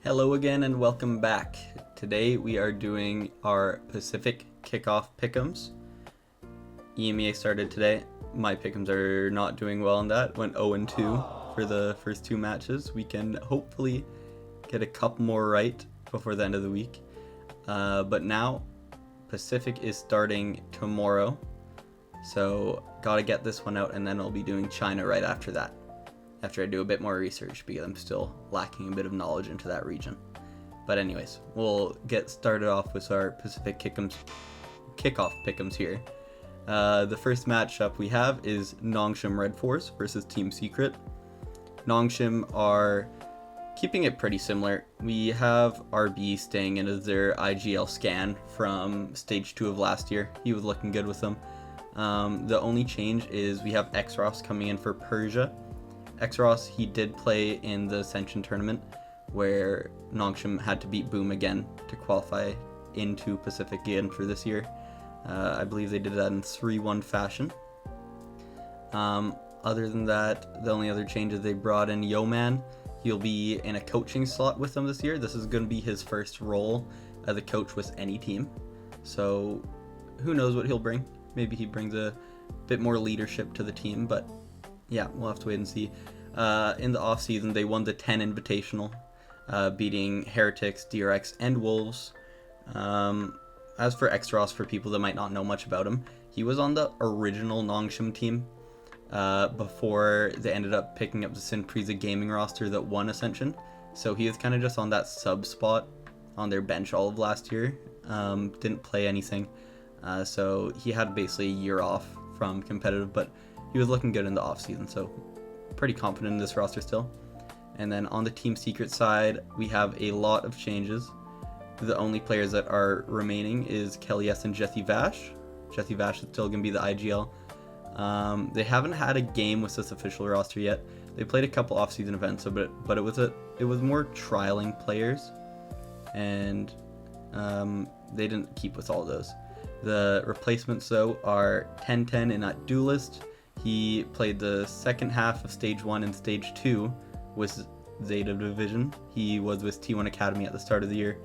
Hello again and welcome back. Today we are doing our Pacific Kickoff Pickems. EMEA started today. My Pickems are not doing well in that. Went 0-2 for the first two matches. We can hopefully get a couple more right before the end of the week. But now Pacific is starting tomorrow. So gotta get this one out and then I'll be doing China right after that. After I do a bit more research because I'm still lacking a bit of knowledge into that region. But anyways, we'll get started off with our Pacific Kickoff Pickems here. The first matchup we have is Nongshim Red Force versus Team Secret. Nongshim are keeping it pretty similar. We have RB staying in as their IGL scan from stage 2 of last year. He was looking good with them. The only change is we have Xros coming in for Persia. Xros, he did play in the Ascension tournament where Nongshim had to beat Boom again to qualify into Pacific again for this year. I believe they did that in 3-1 fashion. Other than that, the only other changes they brought in Yeoman. He'll be in a coaching slot with them this year. This is going to be his first role as a coach with any team. So who knows what he'll bring. Maybe he brings a bit more leadership to the team, but yeah, we'll have to wait and see. In the off-season, they won the 10 Invitational, beating Heretics, DRX, and Wolves. As for Xros, for people that might not know much about him, he was on the original Nongshim team before they ended up picking up the Sinpreza Gaming roster that won Ascension. So he was kind of just on that sub spot on their bench all of last year. Didn't play anything. So he had basically a year off from competitive, but he was looking good in the off-season, so pretty confident in this roster still. And then on the Team Secret side, we have a lot of changes. The only players that are remaining is Kelly S and Jesse Vash. Jesse Vash is still going to be the IGL. They haven't had a game with this official roster yet. They played a couple off-season events, but it was more trialing players, and they didn't keep with all of those. The replacements, though, are 1010 in that Duelist. He played the second half of Stage 1 and Stage 2 with Zeta Division. He was with T1 Academy at the start of the year.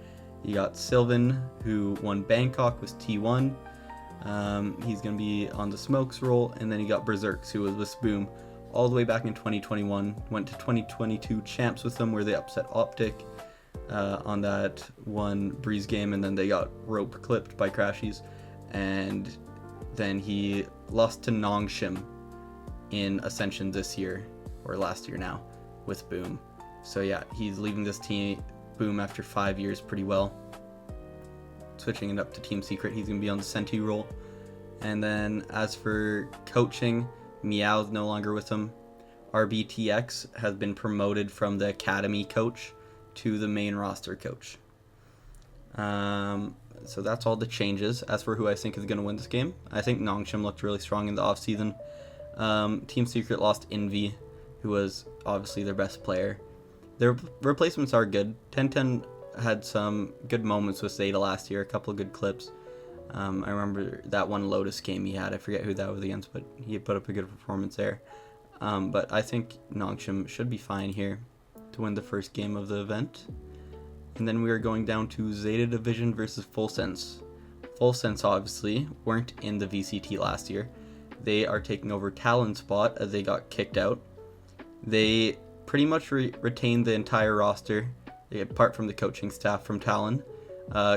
You got Sylvan, who won Bangkok with T1. He's going to be on the Smokes role. And then you got Berserks, who was with Boom all the way back in 2021. Went to 2022 Champs with them, where they upset Optic on that one Breeze game. And then they got rope clipped by Crashies. And then he lost to Nongshim in Ascension this year, or last year now, with Boom. So yeah, he's leaving this team, Boom, after 5 years pretty well. Switching it up to Team Secret, he's going to be on the Senti role. And then as for coaching, Meow's no longer with him. RBTX has been promoted from the Academy coach to the main roster coach. So that's all the changes. As for who I think is going to win this game, I think Nongshim looked really strong in the off-season. Team Secret lost Envy, who was obviously their best player. Their replacements are good. 1010 had some good moments with Zeta last year, a couple of good clips. I remember that one Lotus game he had. I forget who that was against, but he put up a good performance there. But I think Nongshim should be fine here to win the first game of the event. And then we are going down to Zeta Division versus Full Sense. Full Sense obviously weren't in the VCT last year. They are taking over Talon's spot as they got kicked out. They pretty much retained the entire roster, apart from the coaching staff from Talon.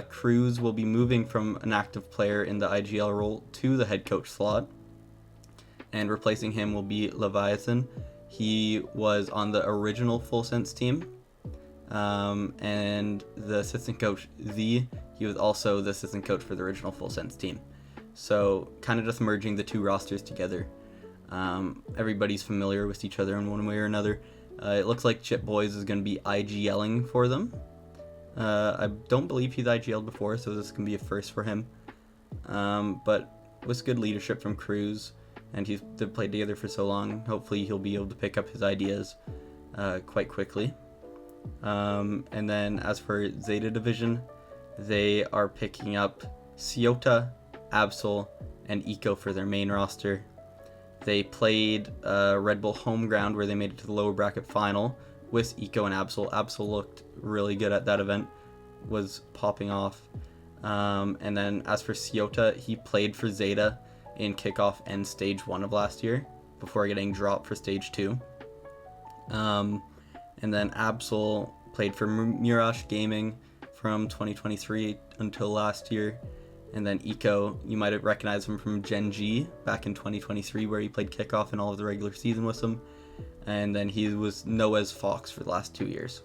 Cruz will be moving from an active player in the IGL role to the head coach slot. And replacing him will be Leviathan. He was on the original Full Sense team. And the assistant coach, he was also the assistant coach for the original Full Sense team. So kind of just merging the two rosters together. Everybody's familiar with each other in one way or another. It looks like Chip Boys is going to be IGLing for them. I don't believe he's IGL'd before, so this can be a first for him. But with good leadership from Cruz, and they've played together for so long, hopefully he'll be able to pick up his ideas quite quickly. And then as for Zeta Division, they are picking up Ciota, Absol, and Eco for their main roster. They played Red Bull Home Ground, where they made it to the lower bracket final with Eco and Absol. Absol looked really good at that event, was popping off. And then as for Ciota, he played for Zeta in Kickoff and Stage 1 of last year before getting dropped for Stage 2. And then Absol played for Mirash Gaming from 2023 until last year. And then Eco, you might have recognized him from Gen G back in 2023, where he played Kickoff and all of the regular season with them. And then he was Noah's Fox for the last 2 years.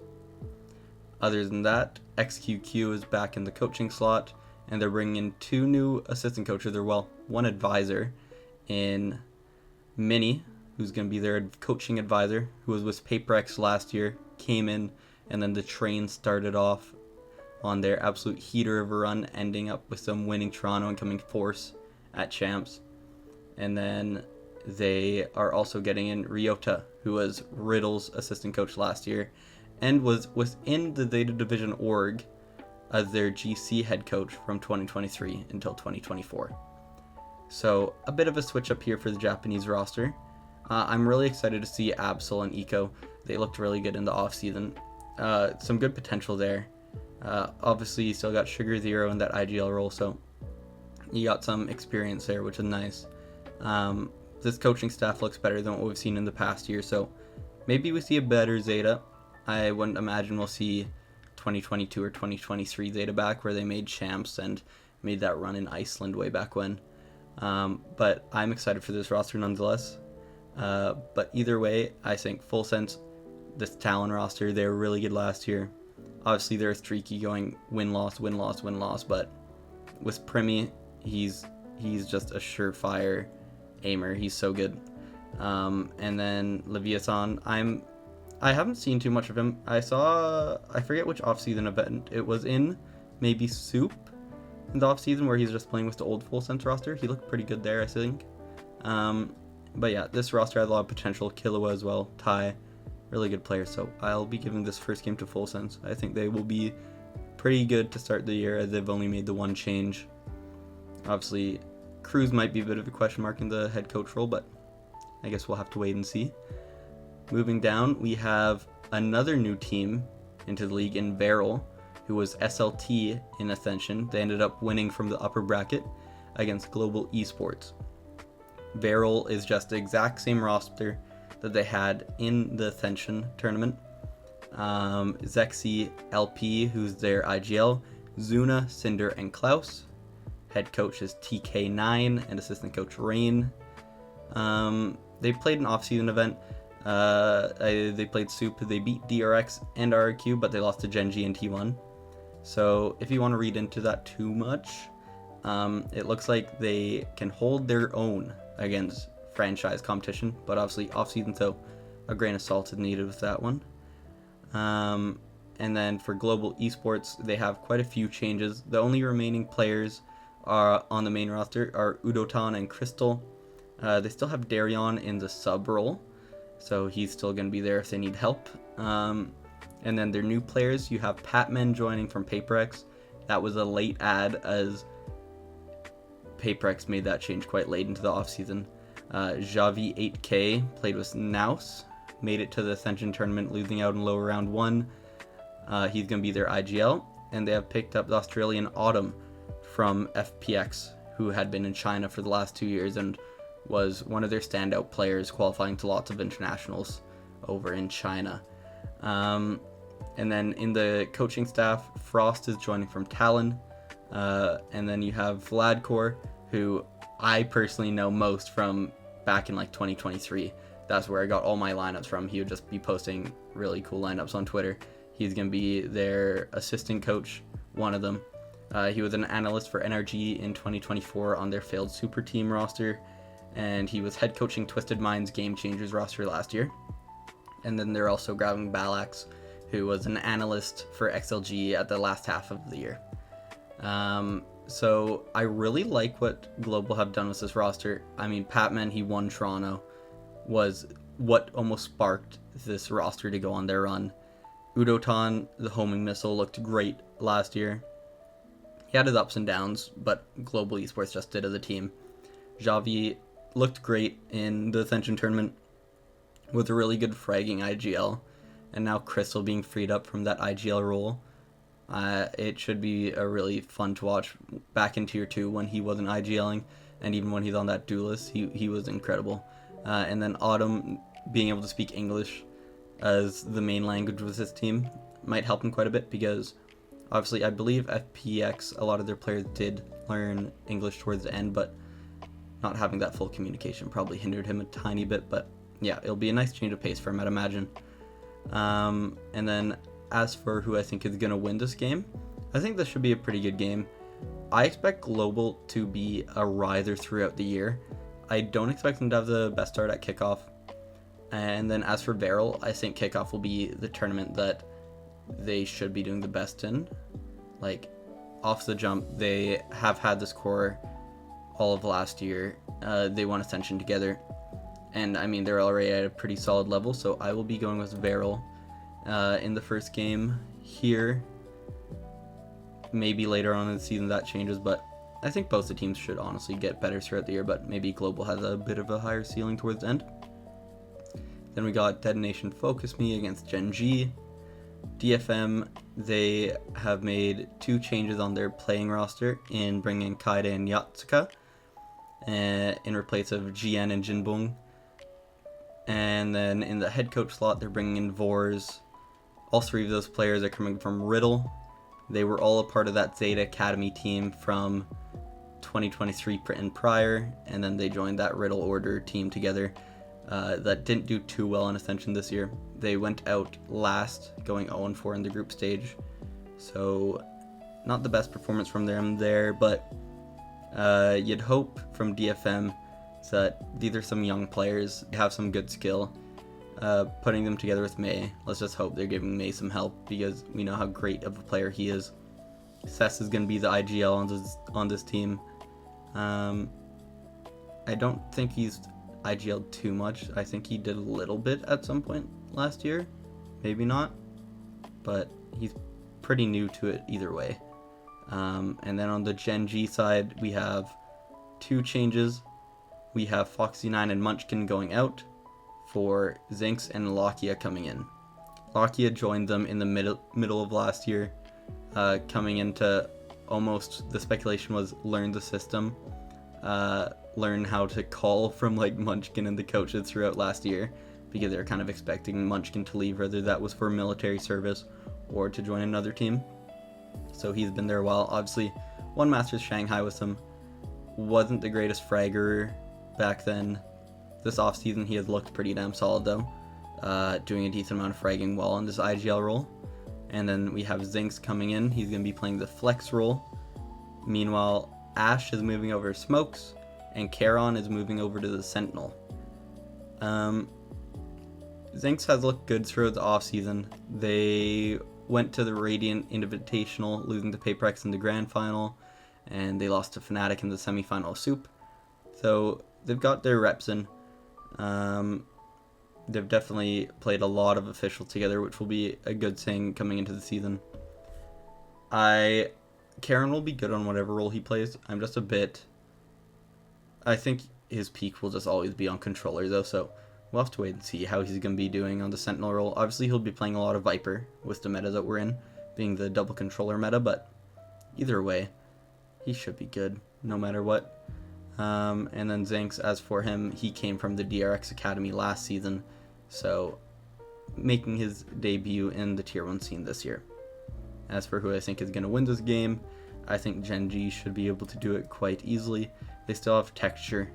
Other than that, XQQ is back in the coaching slot, and they're bringing in 2 new assistant coaches, one advisor in Minnie, who's going to be their coaching advisor, who was with PaperX last year, came in, and then the train started off on their absolute heater of a run, ending up with them winning Toronto and coming fourth at Champs. And then they are also getting in Ryota, who was Riddle's assistant coach last year, and was within the Zeta Division org as their GC head coach from 2023 until 2024. So a bit of a switch up here for the Japanese roster. I'm really excited to see Absol and Eco. They looked really good in the offseason. Some good potential there. Obviously, you still got Sugar Zero in that IGL role, so you got some experience there, which is nice. This coaching staff looks better than what we've seen in the past year, so maybe we see a better Zeta. I wouldn't imagine we'll see 2022 or 2023 Zeta back, where they made champs and made that run in Iceland way back when. But I'm excited for this roster nonetheless. But either way, I think full sense, this Talon roster, they were really good last year. Obviously, they're streaky going win-loss, win-loss, win-loss, but with Primi, he's just a surefire aimer. He's so good. And then Leviathan, I haven't seen too much of him. I forget which off-season event it was in, maybe Soup in the off-season, where he's just playing with the old Full Sense roster. He looked pretty good there, I think. But yeah, this roster has a lot of potential. Killua as well, Tai, really good players. So I'll be giving this first game to Full Sense. I think they will be pretty good to start the year, as they've only made the one change. Obviously, Cruz might be a bit of a question mark in the head coach role, but I guess we'll have to wait and see. Moving down, we have another new team into the league in Beryl, who was SLT in Ascension. They ended up winning from the upper bracket against Global Esports. Beryl is just the exact same roster that they had in the Ascension tournament. Zexy LP, who's their IGL, Zuna, Cinder, and Klaus. Head coach is TK9 and assistant coach Rain. They played an off-season event. They played Soup. They beat DRX and RQ, but they lost to Genji and T1. So if you want to read into that too much, it looks like they can hold their own against franchise competition, but obviously off-season, so a grain of salt is needed with that one. And then for Global Esports, they have quite a few changes. The only remaining players are on the main roster are Udotan and Crystal. They still have Darion in the sub role, so he's still going to be there if they need help. And then their new players, you have Patman joining from PaperX. That was a late add, as PaperX made that change quite late into the offseason. Javi 8K played with Naus, made it to the Ascension tournament, losing out in lower round 1. He's going to be their IGL. And they have picked up the Australian Autumn from FPX, who had been in China for the last 2 years and was one of their standout players, qualifying to lots of internationals over in China. And then in the coaching staff, Frost is joining from Talon. And then you have Vladkor, who I personally know most from back in like 2023. That's where I got all my lineups from. He would just be posting really cool lineups on Twitter. He's going to be their assistant coach, one of them. He was an analyst for NRG in 2024 on their failed super team roster. And he was head coaching Twisted Minds Game Changers roster last year. And then they're also grabbing Balax, who was an analyst for XLG at the last half of the year. So I really like what Global have done with this roster. I mean, Patman, he won Toronto, was what almost sparked this roster to go on their run. Udotan, the homing missile, looked great last year. He had his ups and downs, but Global Esports just did as a team. Javi looked great in the Ascension tournament with a really good fragging IGL. and now Crystal being freed up from that IGL role. It should be a really fun to watch back in Tier 2 when he wasn't IGLing, and even when he's on that duelist, he was incredible. And then Autumn being able to speak English as the main language with his team might help him quite a bit, because obviously I believe FPX, a lot of their players did learn English towards the end, but not having that full communication probably hindered him a tiny bit. But yeah, it'll be a nice change of pace for him, I'd imagine. And then as for who I think is going to win this game, I think this should be a pretty good game. I expect Global to be a riser throughout the year. I don't expect them to have the best start at Kickoff. And then as for Beryl, I think Kickoff will be the tournament that they should be doing the best in. Like, off the jump, they have had this core all of last year. They won Ascension together. And I mean, they're already at a pretty solid level, so I will be going with Beryl in the first game here. Maybe later on in the season that changes, but I think both the teams should honestly get better throughout the year, but maybe Global has a bit of a higher ceiling towards the end. Then we got Detonation Focus Me against Gen G. DFM, they have made 2 changes on their playing roster in bringing Kaide and Yatsuka in replace of GN and Jinbong. And then in the head coach slot, they're bringing in Vors. All 3 of those players are coming from Riddle. They were all a part of that Zeta Academy team from 2023 and prior, and then they joined that Riddle Order team together that didn't do too well in Ascension this year. They went out last, going 0-4 in the group stage, so not the best performance from them there, but you'd hope from DFM that these are some young players, they have some good skill. Putting them together with May, let's just hope they're giving May some help, because we know how great of a player he is. Cess is going to be the IGL on this team. I don't think he's IGL'd too much. I think he did a little bit at some point last year, maybe not, but he's pretty new to it either way. And then on the Gen G side, we have 2 changes. We have Foxy9 and Munchkin going out for Zinx and Lakia coming in. Lakia joined them in the middle of last year, coming into almost, the speculation was learn the system, learn how to call from like Munchkin and the coaches throughout last year, because they were kind of expecting Munchkin to leave, whether that was for military service or to join another team. So he's been there a while. Obviously, won Masters Shanghai with him. Wasn't the greatest fragger back then. This offseason, he has looked pretty damn solid though, doing a decent amount of fragging while in this IGL role. And then we have Zinx coming in. He's going to be playing the flex role. Meanwhile, Ash is moving over to Smokes, and Charon is moving over to the Sentinel. Zinx has looked good throughout the offseason. They went to the Radiant Invitational, losing to Paperex in the grand final, and they lost to Fnatic in the semi-final of Soup. So they've got their reps in. They've definitely played a lot of officials together, which will be a good thing coming into the season. Karen will be good on whatever role he plays. I think his peak will just always be on controller though, so we'll have to wait and see how he's going to be doing on the Sentinel role. Obviously he'll be playing a lot of Viper with the meta that we're in, being the double controller meta, but either way, he should be good no matter what. And then Zinx, as for him, he came from the DRX Academy last season, so making his debut in the Tier 1 scene this year. As for who I think is going to win this game, I think Gen G should be able to do it quite easily. They still have Texture.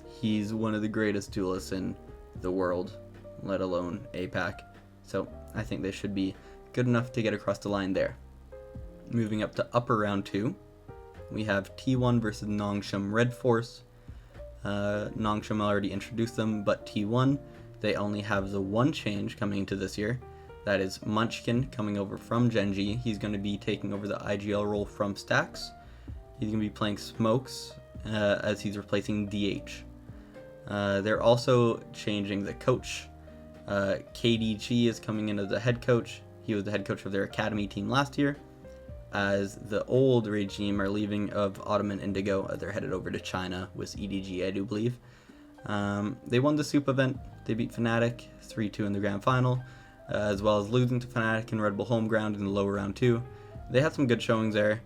He's one of the greatest duelists in the world, let alone APAC, so I think they should be good enough to get across the line there. Moving up to upper round 2, we have T1 versus Nongshim Red Force. Nongshim already introduced them, but T1, they only have the one change coming into this year. That is Munchkin coming over from Gen G. He's going to be taking over the IGL role from Stax. He's going to be playing Smokes as he's replacing DH. They're also changing the coach. KDG is coming in as the head coach. He was the head coach of their academy team last year, as the old regime are leaving of Autumn and Indigo. They're headed over to China with EDG, I do believe. They won the Soup event. They beat Fnatic 3-2 in the grand final. as well as losing to Fnatic and Red Bull home ground in the lower round 2. They had some good showings there.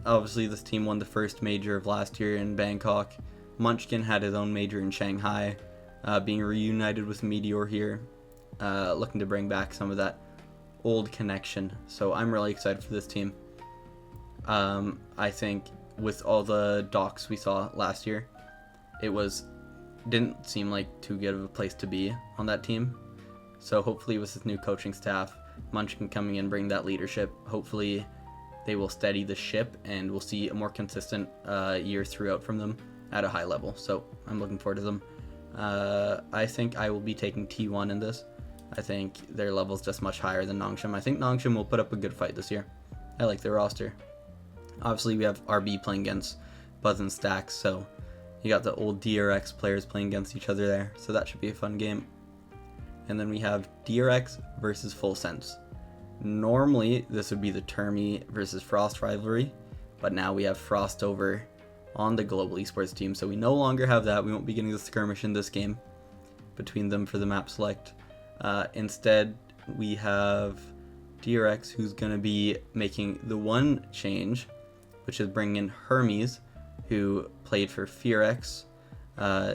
Obviously, this team won the first major of last year in Bangkok. Munchkin had his own major in Shanghai, being reunited with Meteor here, looking to bring back some of that old connection. So I'm really excited for this team. I think with all the docs we saw last year, didn't seem like too good of a place to be on that team. So hopefully with this new coaching staff, Munchkin coming in, bring that leadership, hopefully they will steady the ship and we'll see a more consistent year throughout from them at a high level. So I'm looking forward to them. I think I will be taking T1 in this. I think their level's just much higher than Nongshim. I think Nongshim will put up a good fight this year. I like their roster. Obviously we have RB playing against Buzz and Stacks, so you got the old DRX players playing against each other there, so that should be a fun game. And then we have DRX versus Full Sense. Normally this would be the Termi versus Frost rivalry, but now we have Frost over on the global esports team, so we no longer have that. We won't be getting the skirmish in this game between them for the map select. Instead we have DRX, who's going to be making the one change, which is bringing in Hermes, who played for FearX.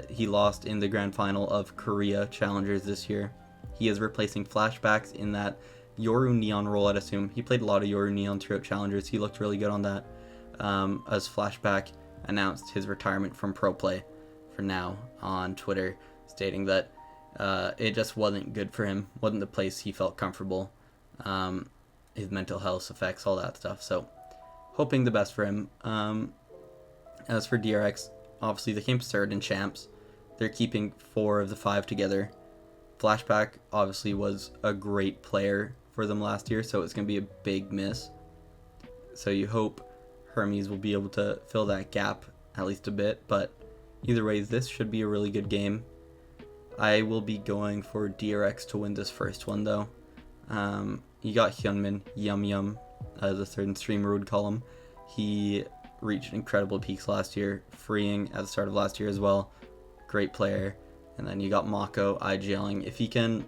He lost in the grand final of Korea Challengers this year. He is replacing Flashbacks in that Yoru Neon role, I'd assume. He played a lot of Yoru Neon throughout Challengers. He looked really good on that. As Flashback announced his retirement from pro play for now on Twitter, stating that it just wasn't good for him, wasn't the place he felt comfortable. His mental health effects, all that stuff. So hoping the best for him. As for DRX, obviously they came third in champs. They're keeping 4 of the 5 together. Flashback obviously was a great player for them last year, so it's going to be a big miss. So you hope Hermes will be able to fill that gap at least a bit, but either way, this should be a really good game. I will be going for DRX to win this first one though. You got Hyunmin, Yum Yum, the third streamer would call him. He reached incredible peaks last year, freeing at the start of last year as well. Great player. And then you got Mako IGLing.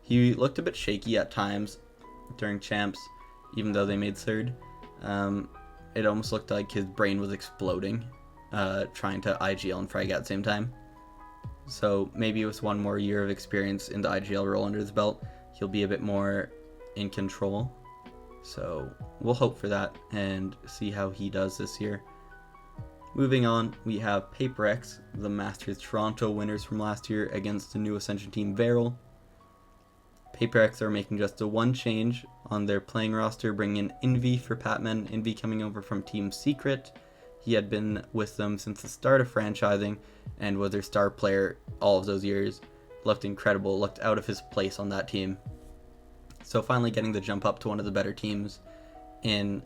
He looked a bit shaky at times during champs, even though they made third. It almost looked like his brain was exploding, trying to IGL and frag at the same time. So maybe with one more year of experience in the IGL role under his belt, he'll be a bit more in control. So we'll hope for that and see how he does this year. Moving on, we have PaperX, the Masters Toronto winners from last year, against the new Ascension team Varel. PaperX are making just the one change on their playing roster, bringing in Envy for Patman. Envy coming over from Team Secret. He had been with them since the start of franchising and was their star player all of those years. Looked incredible, looked out of his place on that team. So finally getting the jump up to one of the better teams in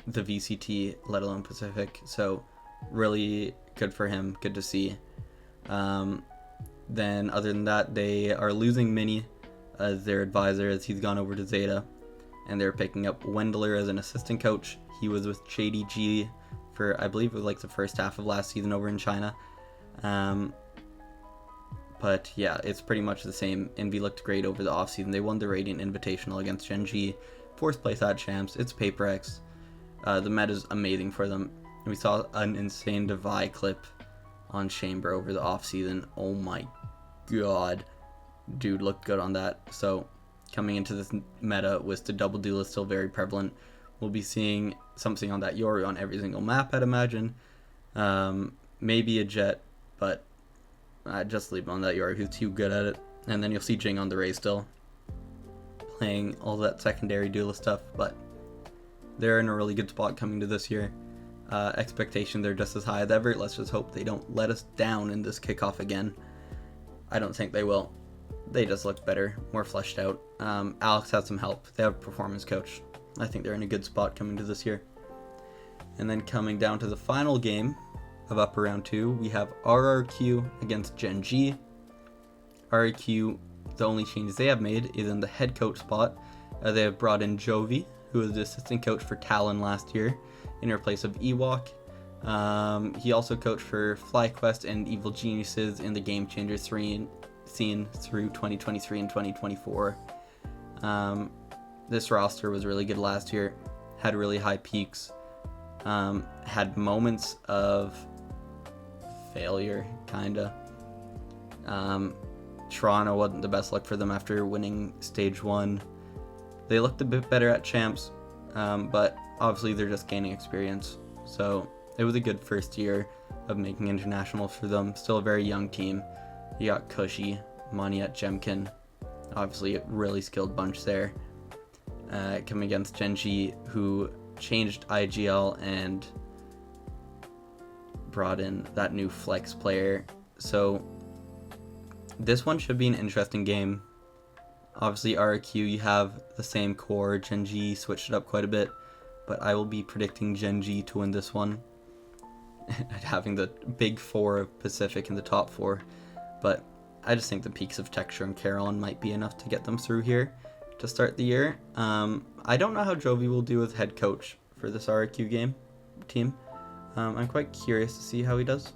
the VCT, let alone Pacific. So really good for him, good to see. Then other than that, they are losing Mini as their advisor as he's gone over to Zeta. And they're picking up Wendler as an assistant coach. He was with JDG for, I believe it was like the first half of last season over in China. But yeah, it's pretty much the same. Envy looked great over the offseason. They won the Radiant Invitational against Gen G. 4th place at Champs. It's PaperX. The meta's amazing for them. We saw an insane Divide clip on Chamber over the offseason. Oh my god. Dude looked good on that. So coming into this meta with the double duelist still very prevalent, we'll be seeing something on that Yoru on every single map, I'd imagine. Maybe a Jet, but I'd just leave him on that Yoru, who's too good at it. And then you'll see Jing on the Ray still, playing all that secondary duelist stuff, but they're in a really good spot coming to this year. Expectations are just as high as ever. Let's just hope they don't let us down in this kickoff again. I don't think they will. They just look better, more fleshed out. Alex has some help. They have a performance coach. I think they're in a good spot coming to this year. And then coming down to the final game of Upper Round 2, we have RRQ against Gen G. RRQ, the only changes they have made is in the head coach spot. They have brought in Jovi, who was the assistant coach for Talon last year, in her place of Ewok. He also coached for FlyQuest and Evil Geniuses in the Game Changers seen through 2023 and 2024. This roster was really good last year, had really high peaks, had moments of failure, kinda. Toronto wasn't the best luck for them after winning Stage 1. They looked a bit better at Champs, but obviously they're just gaining experience. So it was a good first year of making internationals for them. Still a very young team. You got Cushy, Money at Jemkin. Obviously a really skilled bunch there. Coming against Genji, who changed IGL and brought in that new flex player. So this one should be an interesting game. Obviously RQ, you have the same core. Genji switched it up quite a bit, but I will be predicting Genji to win this one. Having the big four of Pacific in the top four, but I just think the peaks of Texture and Carolyn might be enough to get them through here to start the year. I don't know how Jovi will do as head coach for this RQ team. I'm quite curious to see how he does.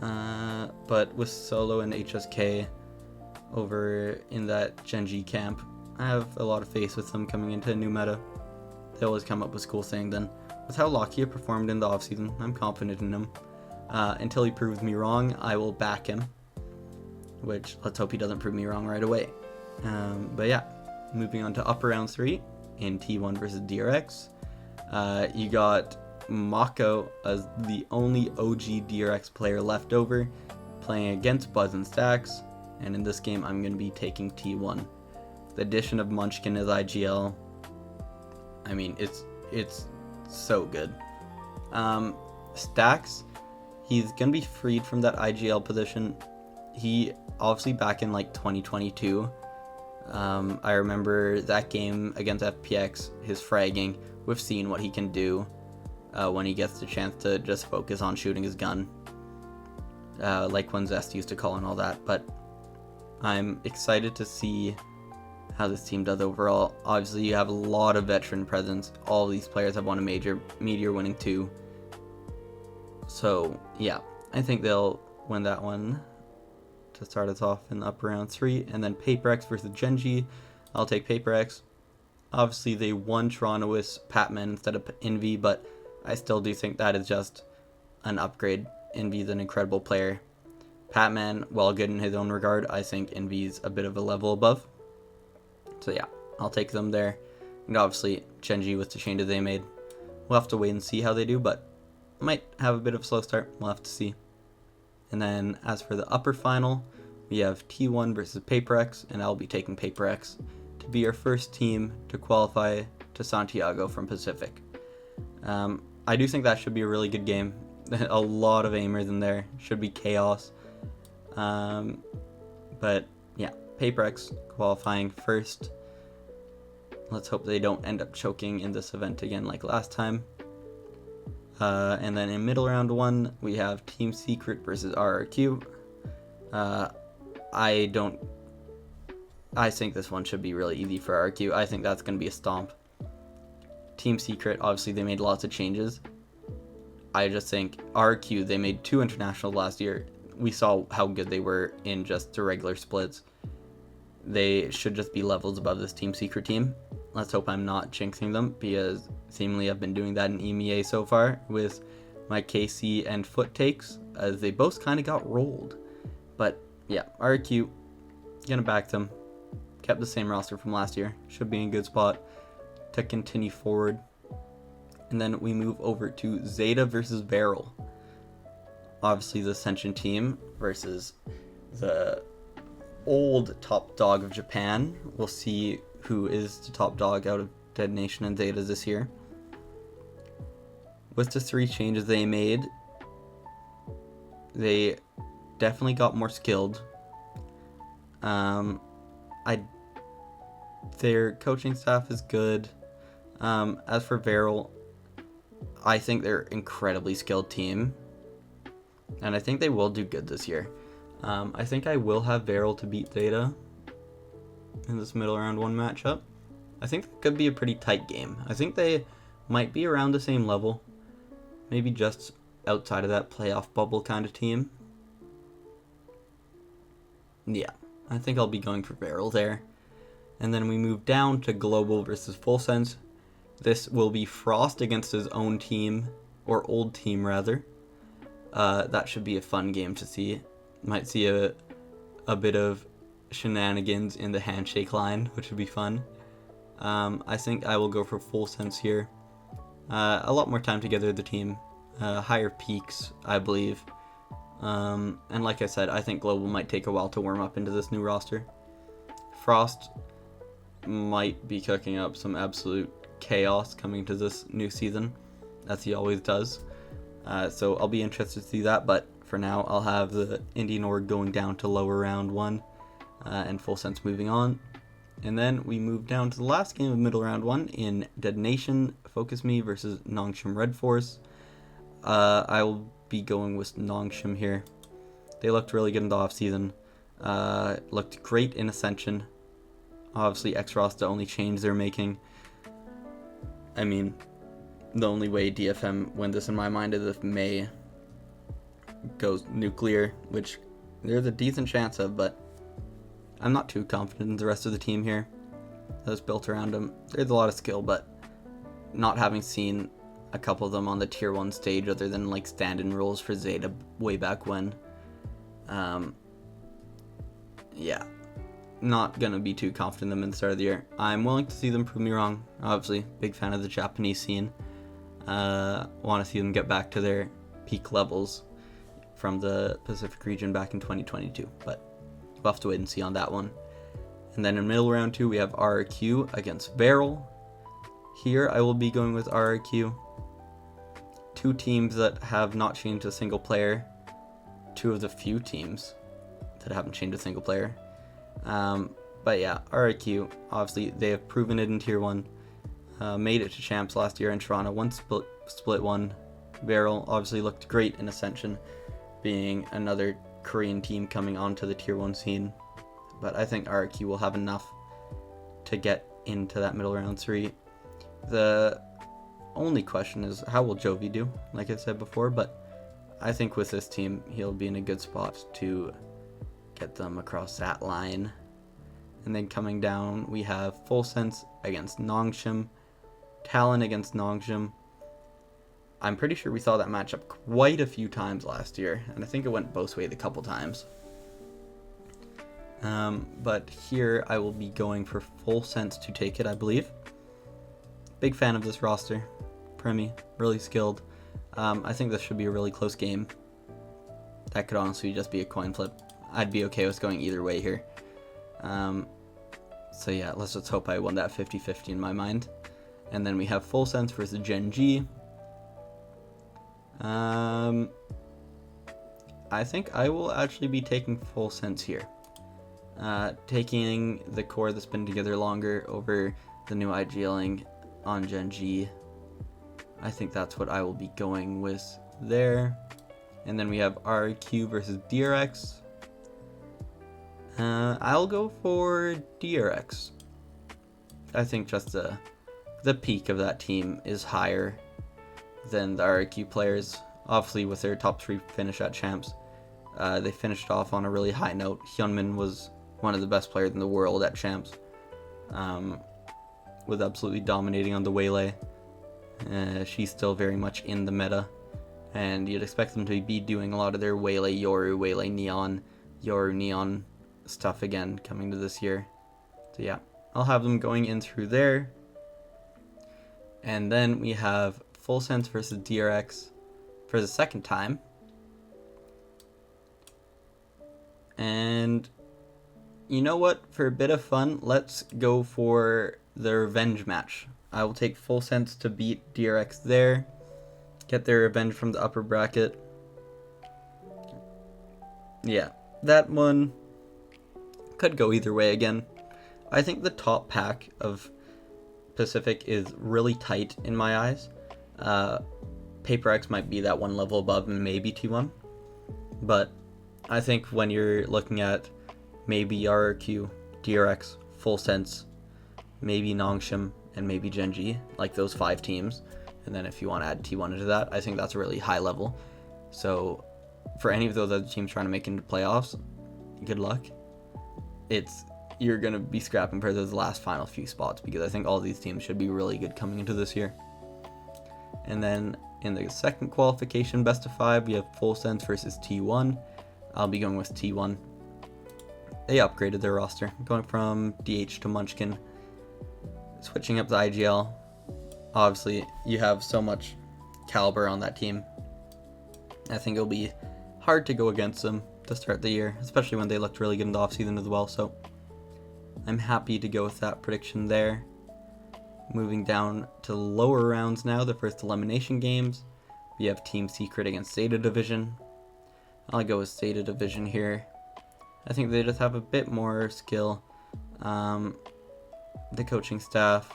But with Solo and HSK over in that Genji camp, I have a lot of faith with them coming into a new meta. They always come up with cool things, and with how Lockheed performed in the offseason, I'm confident in him. Until he proves me wrong, I will back him, which let's hope he doesn't prove me wrong right away. But yeah, moving on to upper round 3 in T1 versus DRX. You got Mako as the only OG DRX player left over, playing against Buzz and Stacks, and in this game I'm going to be taking T1. The addition of Munchkin as IGL, I mean, it's so good. Stacks, he's going to be freed from that IGL position. He obviously back in like 2022, I remember that game against FPX, his fragging. We've seen what he can do when he gets the chance to just focus on shooting his gun, like when Zest used to call and all that. But I'm excited to see how this team does overall. Obviously, you have a lot of veteran presence. All these players have won a major, Meteor winning 2. So yeah, I think they'll win that one to start us off in the upper round 3. And then Paper X versus Genji. I'll take Paper X. Obviously, they won Toronto with Patman instead of Envy, but I still do think that is just an upgrade. Envy's an incredible player. Patman, while good in his own regard, I think Envy's a bit of a level above. So yeah, I'll take them there. And obviously, Genji with the changes they made. We'll have to wait and see how they do, but might have a bit of a slow start. We'll have to see. And then as for the upper final, we have T1 versus Paper X, and I'll be taking Paper X to be our first team to qualify to Santiago from Pacific. I do think that should be a really good game. A lot of aimers in there. Should be chaos. But yeah, Paper X qualifying first. Let's hope they don't end up choking in this event again like last time. And then in middle round 1, we have Team Secret versus RRQ. I think this one should be really easy for RRQ. I think that's going to be a stomp. Team Secret, obviously they made lots of changes. I just think RRQ, they made 2 internationals last year. We saw how good they were in just the regular splits. They should just be levels above this Team Secret team. Let's hope I'm not jinxing them, because seemingly I've been doing that in EMEA so far with my KC and Foot takes, as they both kind of got rolled. But yeah, RQ, gonna back them. Kept the same roster from last year. Should be in a good spot to continue forward. And then we move over to Zeta versus Beryl. Obviously the Ascension team versus the old top dog of Japan. We'll see who is the top dog out of Dead Nation and Zeta this year. With the 3 changes they made, they definitely got more skilled. Their coaching staff is good. As for Beryl, I think they're an incredibly skilled team, and I think they will do good this year. I think I will have Beryl to beat Zeta in this middle round 1 matchup. I think it could be a pretty tight game. I think they might be around the same level, maybe just outside of that playoff bubble kind of team. Yeah, I think I'll be going for Barrel there. And then we move down to Global versus Full Sense. This will be Frost against his own team, or old team rather. That should be a fun game to see. Might see a bit of shenanigans in the handshake line, which would be fun. I think I will go for Full Sense here. A lot more time together, the team. Higher peaks, I believe. And like I said, I think Global might take a while to warm up into this new roster. Frost might be cooking up some absolute chaos coming to this new season, as he always does. So I'll be interested to see that, but for now I'll have the Indian Org going down to lower round 1 and Full Sense moving on. And then we move down to the last game of middle round 1 in Dead Nation, Focus Me versus Nongshim Red Force. I will be going with Nongshim here. They looked really good in the offseason. Looked great in Ascension. Obviously, X-Ross, the only change they're making. I mean, the only way DFM win this in my mind is if May goes nuclear, which there's a decent chance of, but I'm not too confident in the rest of the team here that's built around him. There's a lot of skill, but not having seen a couple of them on the tier 1 stage other than like stand-in roles for Zeta way back when. Yeah, not gonna be too confident in them in the start of the year. I'm willing to see them prove me wrong. Obviously, big fan of the Japanese scene. Want to see them get back to their peak levels from the Pacific region back in 2022, but we'll have to wait and see on that one. And then in middle round 2, we have RRQ against Beryl. Here, I will be going with RRQ. Two teams that have not changed a single player. Two of the few teams that haven't changed a single player. But yeah, RRQ, obviously, they have proven it in Tier 1. Made it to Champs last year in Toronto. One split one. Beryl obviously looked great in Ascension, being another Korean team coming onto the Tier 1 scene. But I think RRQ will have enough to get into that middle round 3. The only question is, how will Jovi do, like I said before, but I think with this team, he'll be in a good spot to get them across that line. And then coming down, we have Full Sense against Nongshim, Talon against Nongshim. I'm pretty sure we saw that matchup quite a few times last year, and I think it went both ways a couple times. But here I will be going for Full Sense to take it, I believe. Big fan of this roster. Premi, really skilled. I think this should be a really close game. That could honestly just be a coin flip. I'd be okay with going either way here. So yeah, let's just hope I won that 50-50 in my mind. And then we have Full Sense versus Gen G. I think I will actually be taking Full Sense here. Taking the core that's been together longer over the new IGLing on Gen G. I think that's what I will be going with there. And then we have RQ versus DRX. I'll go for DRX. I think just the peak of that team is higher than the RQ players. Obviously, with their top 3 finish at Champs, they finished off on a really high note. Hyunmin was one of the best players in the world at Champs, was absolutely dominating on the Waylay. She's still very much in the meta, and you'd expect them to be doing a lot of their Waylay Yoru, Waylay Neon, Yoru Neon stuff again coming to this year. So yeah, I'll have them going in through there. And then we have Full Sense versus DRX for the second time. And you know what? For a bit of fun, let's go for the revenge match. I will take Full Sense to beat DRX there. Get their revenge from the upper bracket. Yeah, that one could go either way again. I think the top pack of Pacific is really tight in my eyes. Paper X might be that one level above and maybe T1. But I think when you're looking at maybe RRQ, DRX, Full Sense, maybe Nongshim, and maybe Gen G, like those 5 teams, and then if you want to add T1 into that, I think that's a really high level. So for any of those other teams trying to make it into playoffs, good luck. you're going to be scrapping for those last final few spots, because I think all these teams should be really good coming into this year. And then in the second qualification, best of 5, we have Full Sense versus T1. I'll be going with T1. They upgraded their roster, going from DH to Munchkin, switching up the IGL. Obviously, you have so much caliber on that team. I think it'll be hard to go against them to start the year, especially when they looked really good in the offseason as well. So I'm happy to go with that prediction there. Moving down to lower rounds now, the first elimination games. We have Team Secret against Zeta Division. I'll go with Zeta Division here. I think they just have a bit more skill. The coaching staff.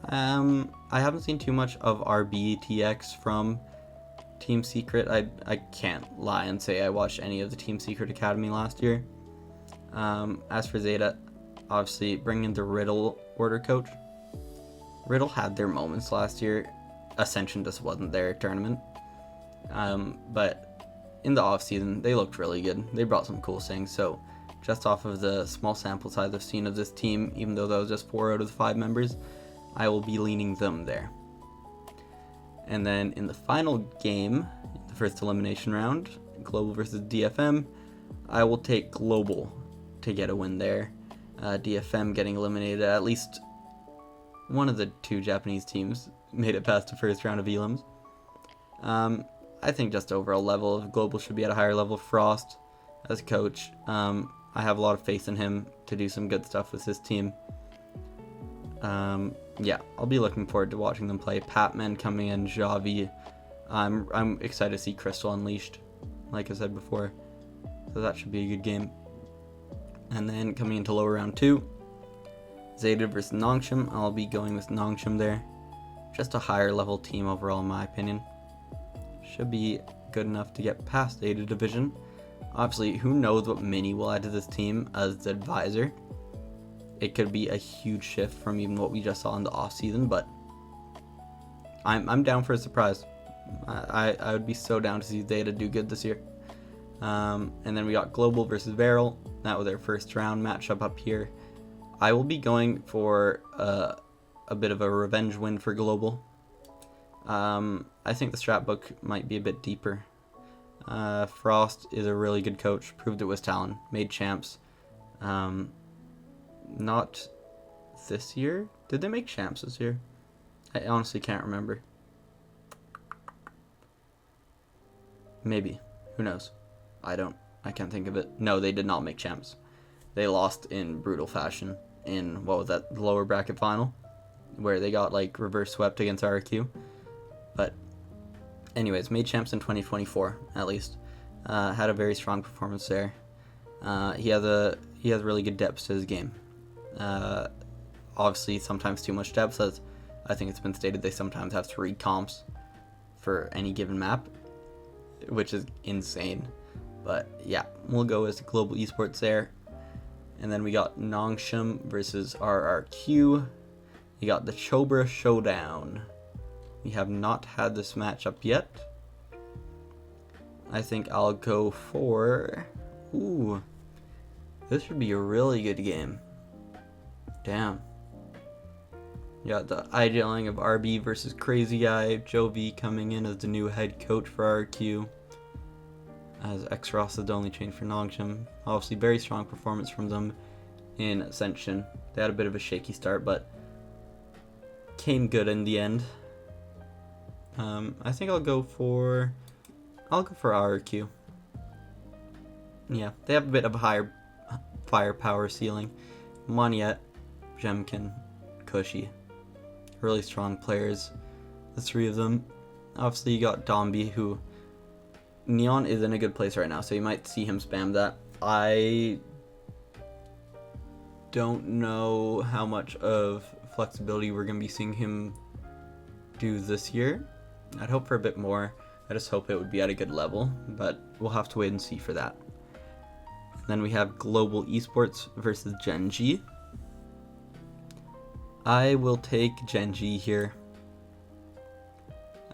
I haven't seen too much of RBTX from Team Secret. I can't lie and say I watched any of the Team Secret Academy last year. As for Zeta, obviously bringing the Riddle order coach. Riddle had their moments last year. Ascension just wasn't their tournament. But in the offseason, they looked really good. They brought some cool things. So just off of the small sample size I've seen of this team, even though that was just 4 out of the 5 members, I will be leaning them there. And then in the final game, the first elimination round, Global versus DFM, I will take Global to get a win there. DFM getting eliminated. At least one of the 2 Japanese teams made it past the first round of elims. I think just overall level of Global should be at a higher level. Frost as a coach, I have a lot of faith in him to do some good stuff with his team. Yeah, I'll be looking forward to watching them play. Patman coming in, Javi. I'm excited to see Crystal Unleashed, like I said before. So that should be a good game. And then coming into lower round 2, Zeta versus Nongshim. I'll be going with Nongshim there. Just a higher level team overall, in my opinion. Should be good enough to get past Zeta Division. Obviously, who knows what Mini will add to this team as the advisor. It could be a huge shift from even what we just saw in the offseason, but I'm down for a surprise. I would be so down to see Zeta do good this year. And then we got Global versus Varel. That was their first round matchup up here. I will be going for a bit of a revenge win for Global. I think the strat book might be a bit deeper. Frost is a really good coach, proved it was talent, made champs. Not this year? Did they make champs this year? I honestly can't remember. Maybe. Who knows? I can't think of it. No, they did not make champs. They lost in brutal fashion in, what was that, the lower bracket final, where they got like reverse swept against RQ. But anyways, made champs in 2024 at least. Had a very strong performance there. He has really good depth to his game. Obviously sometimes too much depth, as I think it's been stated they sometimes have to read comps for any given map, which is insane. But yeah, we'll go as Global Esports there. And then we got Nongshim versus RRQ. You got the Chobra Showdown. We have not had this matchup yet. I think I'll go for... Ooh. This should be a really good game. Damn. You got the idealing of RB versus Crazy Guy. Joe V coming in as the new head coach for RQ. As X-Ross is the only change for Nongshim. Obviously very strong performance from them in Ascension. They had a bit of a shaky start, but came good in the end. I think I'll go for RQ. Yeah, they have a bit of a higher firepower ceiling. Moniette, Jemkin, Cushy. Really strong players, the 3 of them. Obviously you got Domby, who Neon is in a good place right now, so you might see him spam that. I don't know how much of flexibility we're going to be seeing him do this year. I'd hope for a bit more. I just hope it would be at a good level, but we'll have to wait and see for that. And then we have Global Esports versus Gen G. I will take Gen G here.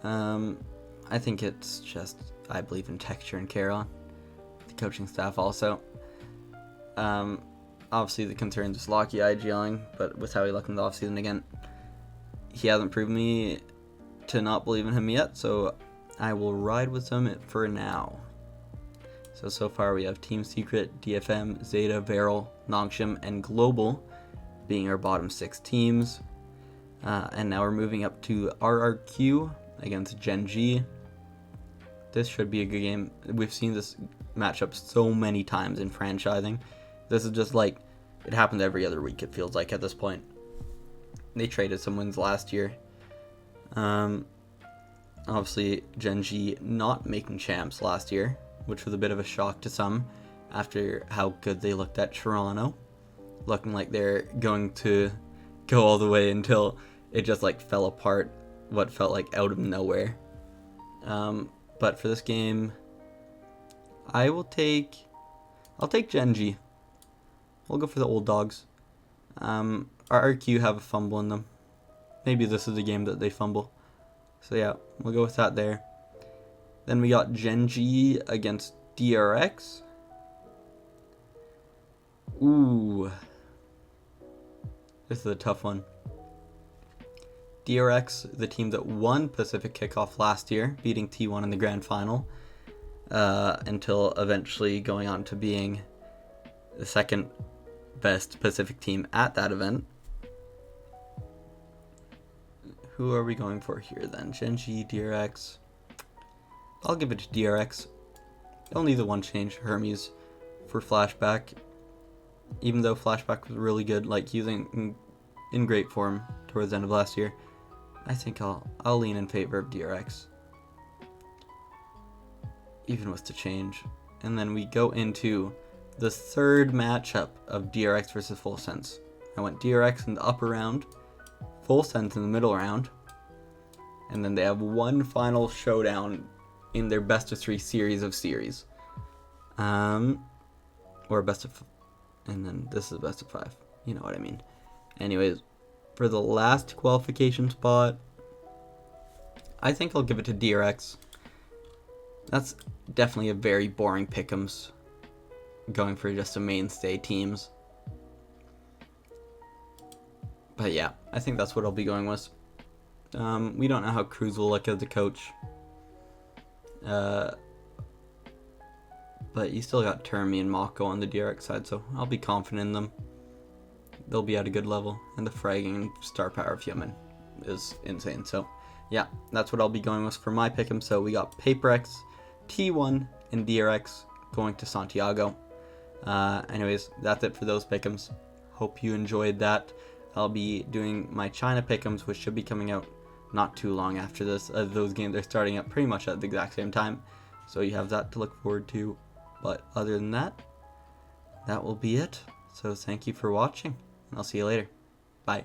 I think it's just, I believe in Texture and Caron, the coaching staff also. Obviously, the concerns is Locky IGLing, but with how he looked in the offseason again, he hasn't proven me to not believe in him yet, so I will ride with him for now. So far we have Team Secret, DFM, Zeta, Varel, Nongshim, and Global being our bottom 6 teams. And now we're moving up to RRQ against Gen G. This should be a good game. We've seen this matchup so many times in franchising. This is just like, it happens every other week, it feels like at this point. They traded some wins last year. Obviously, Gen G not making champs last year, which was a bit of a shock to some after how good they looked at Toronto. Looking like they're going to go all the way until it just like fell apart, what felt like out of nowhere. But for this game, I'll take Gen G. We'll go for the old dogs. RRQ have a fumble in them. Maybe this is a game that they fumble. So yeah, we'll go with that there. Then we got Gen G against DRX. Ooh. This is a tough one. DRX, the team that won Pacific Kickoff last year, beating T1 in the grand final, until eventually going on to being the second best Pacific team at that event. Who are we going for here then? Gen G, DRX. I'll give it to DRX. Only the one change, Hermes, for Flashback. Even though Flashback was really good, like using in great form towards the end of last year, I think I'll lean in favor of DRX. Even with the change. And then we go into the third matchup of DRX versus Full Sense. I went DRX in the upper round, Full Sense in the middle round, and then they have one final showdown in their best of 3 series of series. Or best of, and then this is best of 5. You know what I mean. Anyways, for the last qualification spot, I think I'll give it to DRX. That's definitely a very boring Pickems, going for just a mainstay teams. But yeah, I think that's what I'll be going with. We don't know how Cruz will look as a coach. But you still got Termi and Mako on the DRX side, so I'll be confident in them. They'll be at a good level, and the fragging and star power of Human is insane. So yeah, that's what I'll be going with for my pick'em. So we got PaperX, T1, and DRX going to Santiago. Anyways, that's it for those pick'ems. Hope you enjoyed that. I'll be doing my China pick'ems, which should be coming out not too long after this. Those games are starting up pretty much at the exact same time, so you have that to look forward to. But other than that, that will be it. So thank you for watching, and I'll see you later. Bye.